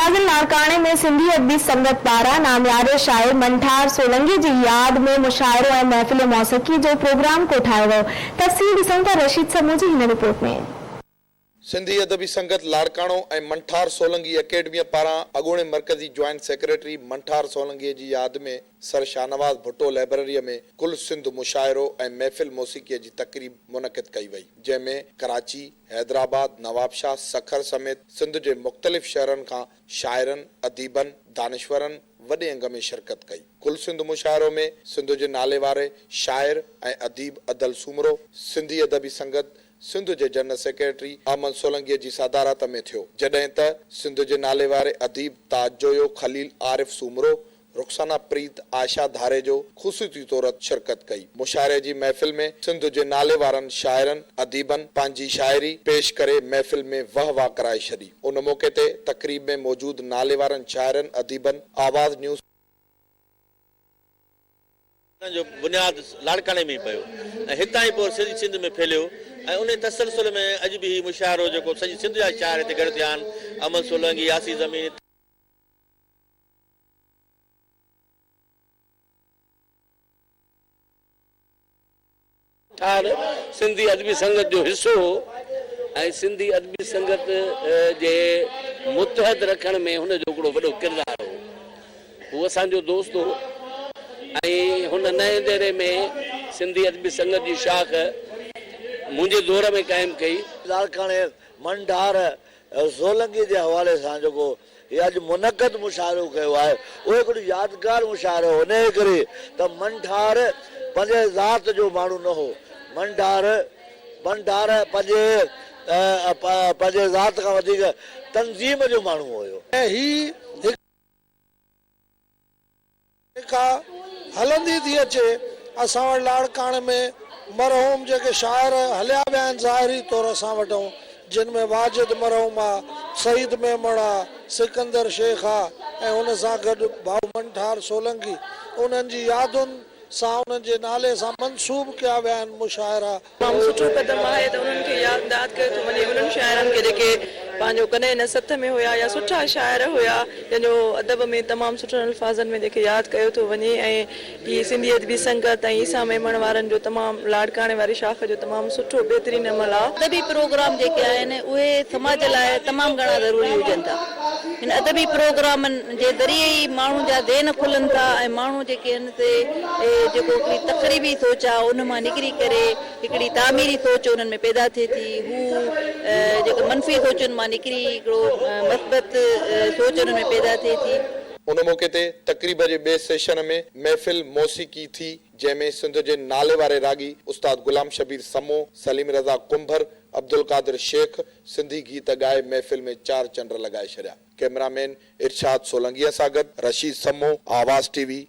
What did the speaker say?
फाज़िल लाड़काणे में सिंधी अदबी संगत पारां नामयारे शाइर मंठार सोलंकी जी याद में मुशाइरो ऐं महफ़िल मौसीक़ी जो प्रोग्राम कोठायो वियो। तफ़सील ॾिसूं था रशीद समूह जी हिन रिपोर्ट में। सिंधी अदबी संगत लाड़काणो ऐं मंठार सोलंकी अकेडमी पारां अॻूणे मरकज़ी ज्वाइंट सेक्रेटरी मंठार सोलंकीअ जी यादि में सर शाहनवाज़ भुट्टो लाइब्रेरीअ में कुल सिंध मुशाइरो ऐं महफ़िल मौसीक़ीअ जी तक़रीब मुनक़िद कई वई, जंहिंमें कराची, हैदराबाद, नवाबशाह, सखर समेत सिंध जे मुख़्तलिफ़ शहरनि खां शाइरनि, अदीबनि, दानिशवरनि वॾे अंग में शिरकत कई। कुल सिंध मुशाइरो में सिंध जे नाले वारे शाइर ऐं अदीब अदल सूमरो, सिंधी अदबी संगत सिंध जे जनरल सेक्रेटरी अहमद सोलंकीअ जी सदारत में थियो, जॾहिं त सिंध जे नाले वारे अदीब ताजोयो खलील आरिफ सूमरो रुखसाना प्रीत आशा धारे जो ख़ुसूसी तौर शिरकत कई। मुशाइरे जी महफ़िल में सिंध जे नाले वारनि शाइरनि अदीबनि पंहिंजी शाइरी पेश करे महफ़िल में वाह वाह कराए छॾी। उन मौक़े ते तक़रीब में मौजूद नाले वारनि शाइरनि अदीबनि आवाज़ न्यूज़ जो बुनियाद लाड़काणे में पियो ऐं हितां ई पोइ सॼी सिंध में फैलियो ऐं उन तसलसल में अॼु बि मुशाइरो जेको सॼी सिंध जा शाइर हिते गॾु थिया आहिनि, अहमद सोलंकी, यासी ज़मीन, सिंधी अदबी संगत जो हिस्सो हो ऐं सिंधी अदबी संगत जे मुतहद रखण में हुन जो हिकिड़ो वॾो किरदारु हो। हू असांजो दोस्त हो ऐं हुन नए दौरे में सिंधी अदबी संगत जी शाख मुंहिंजे दौर में क़ाइमु कई। लाड़काणे मंठार सोलंकी जे हवाले सां जेको हीअ अॼु मुनक़िद मुशाइरो कयो आहे, उहो हिकिड़ो यादगार मुशाइरो हो। इन करे त मंठार पंहिंजे ज़ात जो माण्हू न हो, मंठार पंहिंजे ज़ात खां वधीक तंज़ीम जो माण्हू हुयो। ऐं ही हलंदी थी अचे। असां वटि लाड़काणे में मरहूम जेके शाइर हलिया विया आहिनि ज़ाहिरी तौर सां वठूं, जिन में वाजिद मरहूम आहे, सईद मेमण आहे, सिकंदर शेख आहे ऐं हुन सां गॾु भाऊ मंठार सोलंकी, उन्हनि जी यादुनि सां उन्हनि जे नाले सां मंसूब कया विया आहिनि मुशाइरा। तमामु सुठो क़दम आहे त उन्हनि खे यादि कयो थो वञे। उन्हनि शाइरनि खे जेके पंहिंजो कॾहिं न सथ में हुया या सुठा शाइर हुया, जंहिंजो अदब में तमामु सुठनि अल्फाज़नि में जेके यादि कयो थो वञे। ऐं हीअ सिंधी अदबी संगत ऐं ईसा मेमण वारनि जो तमामु लाड़काणे वारी शाख जो तमामु सुठो बहितरीनु अमल आहे। अदबी प्रोग्राम जेके आहिनि उहे समाज लाइ तमामु घणा ज़रूरी हुजनि था। हिन अदबी प्रोग्रामनि जे ज़रिए ई माण्हू जा ज़हन खुलनि था ऐं माण्हू जेके आहिनि से जेको हिकिड़ी तक़रीबी सोच आहे उन मां निकिरी करे हिकिड़ी तामीरी सोच उन्हनि में पैदा थिए थी। हू जेको मनफ़ी सोचुनि मां निकिरी हिकिड़ो मस्बत सोच उन्हनि में पैदा थिए थी। उन मौक़े ते तक़रीब जे ॿिए सेशन में महफ़िल मौसीक़ी थी, जंहिंमें सिंध जे नाले वारे रागी उस्ताद गुलाम शबीर समो, सलीम रज़ा कुंभर, अब्दुल कादिर शेख सिंधी गीत ॻाए महफ़िल में 4 चंड लॻाए छॾिया। कैमरामैन इरशाद सोलंकीअ सां गॾु रशीद समो, आवाज़ टीवी।